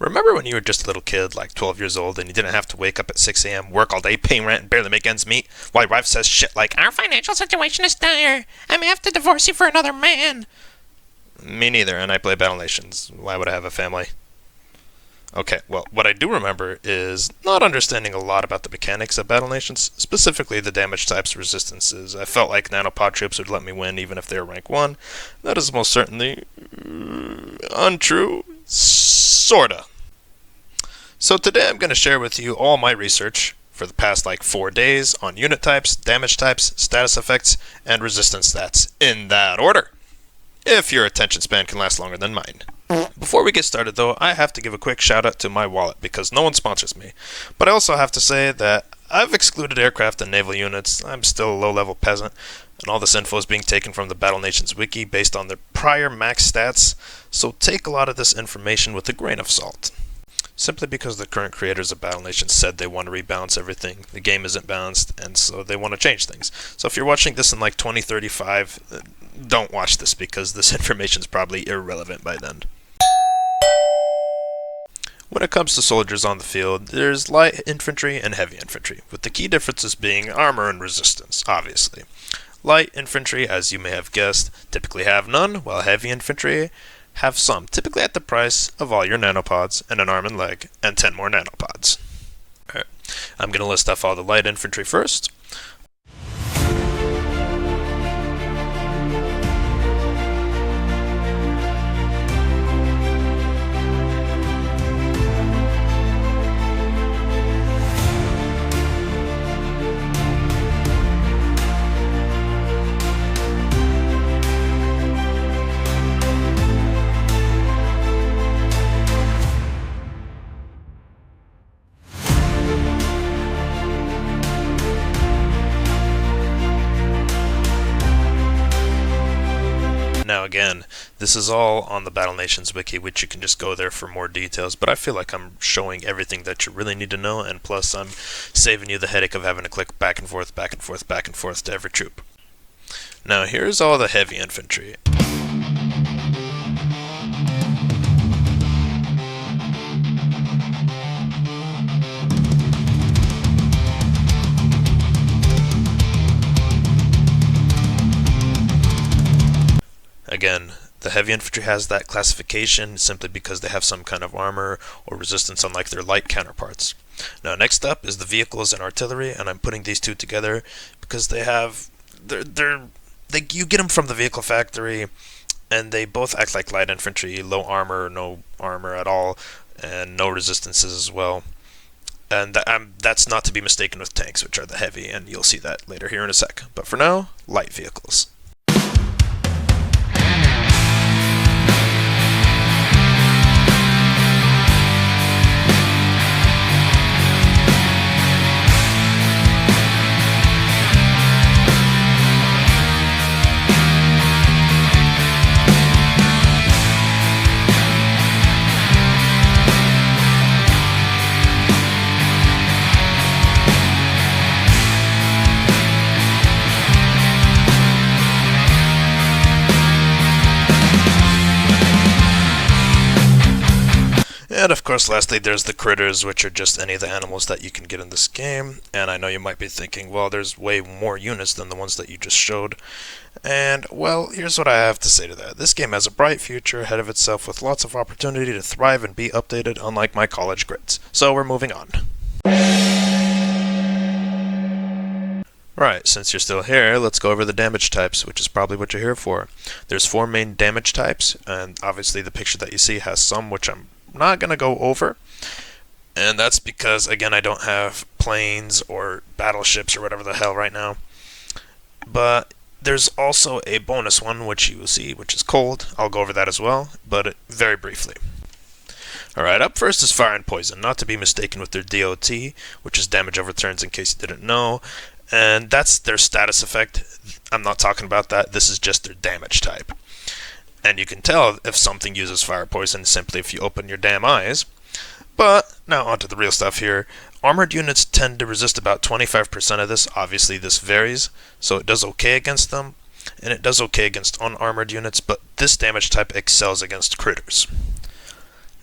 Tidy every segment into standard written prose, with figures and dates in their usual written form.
Remember when you were just a little kid, like 12 years old, and you didn't have to wake up at 6 a.m., work all day, pay rent, and barely make ends meet, while your wife says shit like, "Our financial situation is dire. I may have to divorce you for another man." Me neither, and I play Battle Nations. Why would I have a family? Okay, well, what I do remember is not understanding a lot about the mechanics of Battle Nations, specifically the damage types resistances. I felt like nanopod troops would let me win even if they were rank 1. That is most certainly untrue. Sorta. So today I'm going to share with you all my research for the past 4 days on unit types, damage types, status effects, and resistance stats in that order, if your attention span can last longer than mine. Before we get started though, I have to give a quick shout out to my wallet because no one sponsors me. But I also have to say that I've excluded aircraft and naval units. I'm still a low-level peasant, and all this info is being taken from the Battle Nations wiki based on their prior max stats, so take a lot of this information with a grain of salt. Simply because the current creators of Battle Nations said they want to rebalance everything. The game isn't balanced, and so they want to change things. So if you're watching this in 2035, don't watch this because this information is probably irrelevant by then. When it comes to soldiers on the field, there's light infantry and heavy infantry, with the key differences being armor and resistance, obviously. Light infantry, as you may have guessed, typically have none, while heavy infantry have some, typically at the price of all your nanopods and an arm and leg, and 10 more nanopods. Alright, I'm going to list off all the light infantry first. Now again, this is all on the Battle Nations wiki, which you can just go there for more details, but I feel like I'm showing everything that you really need to know, and plus I'm saving you the headache of having to click back and forth, back and forth, back and forth to every troop. Now here's all the heavy infantry. Again, the heavy infantry has that classification simply because they have some kind of armor or resistance unlike their light counterparts. Now next up is the vehicles and artillery, and I'm putting these two together because they have, you get them from the vehicle factory, and they both act like light infantry, low armor, no armor at all, and no resistances as well. And that's not to be mistaken with tanks, which are the heavy, and you'll see that later here in a sec. But for now, light vehicles. And of course, lastly, there's the critters, which are just any of the animals that you can get in this game. And I know you might be thinking, well, there's way more units than the ones that you just showed. And, well, here's what I have to say to that. This game has a bright future ahead of itself with lots of opportunity to thrive and be updated, unlike my college grades. So we're moving on. Right, since you're still here, let's go over the damage types, which is probably what you're here for. There's 4 main damage types, and obviously the picture that you see has some which I'm not going to go over, and that's because, again, I don't have planes or battleships or whatever the hell right now. But there's also a bonus one, which you will see, which is cold. I'll go over that as well, but very briefly. Alright, up first is fire and poison, not to be mistaken with their DOT, which is damage over turns in case you didn't know, and that's their status effect. I'm not talking about that, this is just their damage type. And you can tell if something uses fire poison simply if you open your damn eyes. But now onto the real stuff here. Armored units tend to resist about 25% of this. Obviously this varies, so it does okay against them, and it does okay against unarmored units, but this damage type excels against critters.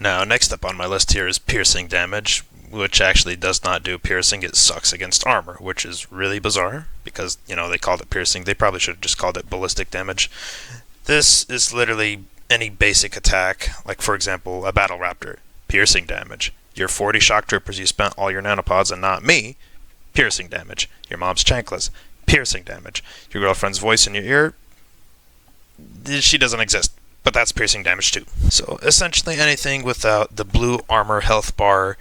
Now, next up on my list here is piercing damage, which actually does not do piercing. It sucks against armor, which is really bizarre because, they called it piercing. They probably should have just called it ballistic damage. This is literally any basic attack, like for example, a battle raptor, piercing damage. Your 40 shock troopers you spent all your nanopods and not me, piercing damage. Your mom's chanclas, piercing damage. Your girlfriend's voice in your ear, she doesn't exist, but that's piercing damage too. So essentially anything without the blue armor health bar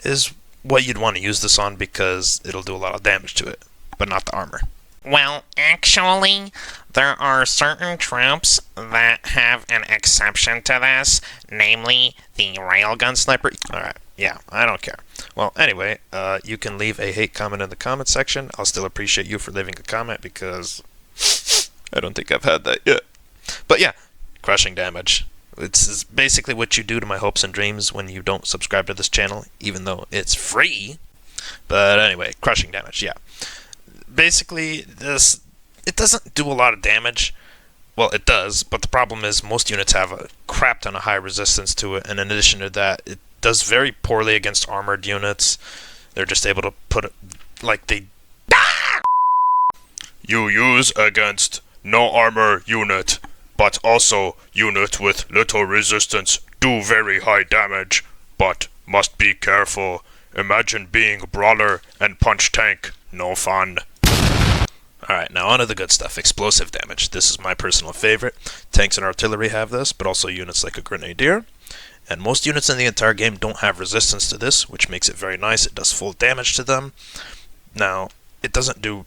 is what you'd want to use this on because it'll do a lot of damage to it, but not the armor. Well, actually, there are certain troops that have an exception to this, namely the railgun sniper. Alright, yeah, I don't care. Well, anyway, you can leave a hate comment in the comment section. I'll still appreciate you for leaving a comment because I don't think I've had that yet. But yeah, crushing damage. It's basically what you do to my hopes and dreams when you don't subscribe to this channel, even though it's free. But anyway, crushing damage, yeah. Basically, it doesn't do a lot of damage. Well, it does, but the problem is most units have a crap ton of high resistance to it, and in addition to that, it does very poorly against armored units. They're just able to put it like they... You use against no armor unit, but also unit with little resistance do very high damage, but must be careful. Imagine being brawler and punch tank. No fun. Alright, now on to the good stuff. Explosive damage. This is my personal favorite. Tanks and artillery have this, but also units like a grenadier. And most units in the entire game don't have resistance to this, which makes it very nice. It does full damage to them. Now, it doesn't do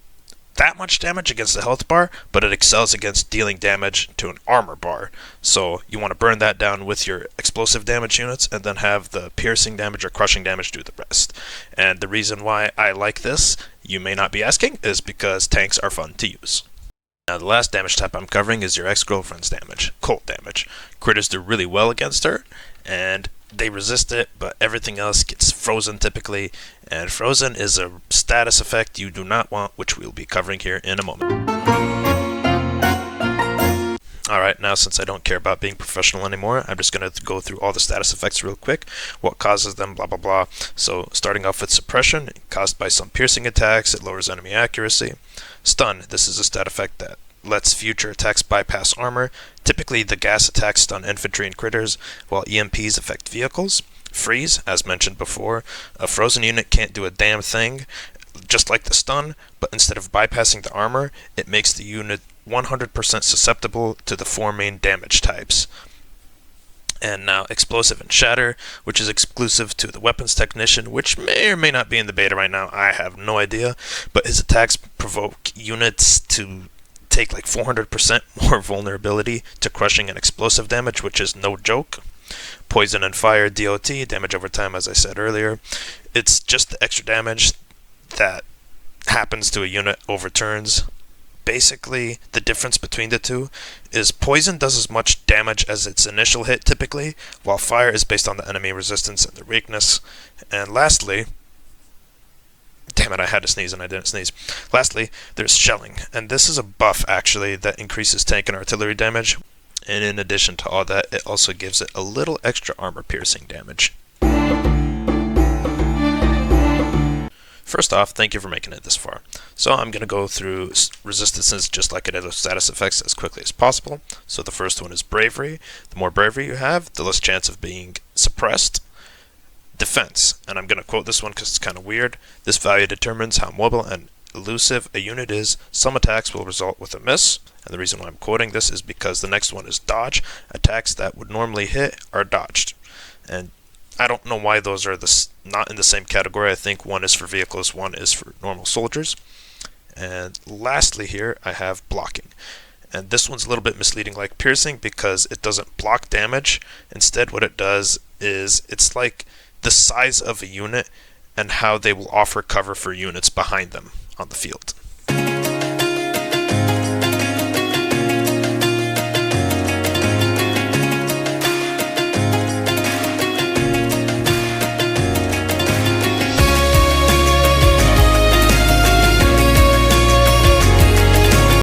that much damage against the health bar, but it excels against dealing damage to an armor bar. So you want to burn that down with your explosive damage units and then have the piercing damage or crushing damage do the rest. And the reason why I like this, you may not be asking, is because tanks are fun to use. Now the last damage type I'm covering is your ex-girlfriend's damage, cold damage. Critters do really well against her, and they resist it, but everything else gets frozen typically, and frozen is a status effect you do not want, which we'll be covering here in a moment. Alright, now since I don't care about being professional anymore, I'm just going to go through all the status effects real quick, what causes them, blah blah blah. So starting off with suppression, caused by some piercing attacks, it lowers enemy accuracy. Stun, this is a stat effect that lets future attacks bypass armor. Typically the gas attacks stun infantry and critters, while EMPs affect vehicles. Freeze, as mentioned before, a frozen unit can't do a damn thing, just like the stun, but instead of bypassing the armor, it makes the unit 100% susceptible to the four main damage types. And now explosive and shatter, which is exclusive to the weapons technician, which may or may not be in the beta right now, I have no idea, but his attacks provoke units to take like 400% more vulnerability to crushing and explosive damage, which is no joke. Poison and fire DOT, damage over time, as I said earlier. It's just the extra damage that happens to a unit over turns. Basically, the difference between the two is poison does as much damage as its initial hit typically, while fire is based on the enemy resistance and their weakness. And lastly, damn it, I had to sneeze and I didn't sneeze. Lastly, there's shelling, and this is a buff actually that increases tank and artillery damage. And in addition to all that, it also gives it a little extra armor piercing damage. First off, thank you for making it this far. So I'm going to go through resistances just like I did with status effects as quickly as possible. So the first one is bravery. The more bravery you have, the less chance of being suppressed. Defense, and I'm going to quote this one because it's kind of weird. This value determines how mobile and elusive a unit is. Some attacks will result with a miss, and the reason why I'm quoting this is because the next one is dodge. Attacks that would normally hit are dodged, and I don't know why those are not in the same category. I think one is for vehicles, one is for normal soldiers. And lastly here, I have blocking. And this one's a little bit misleading like piercing because it doesn't block damage. Instead, what it does is it's like the size of a unit and how they will offer cover for units behind them on the field.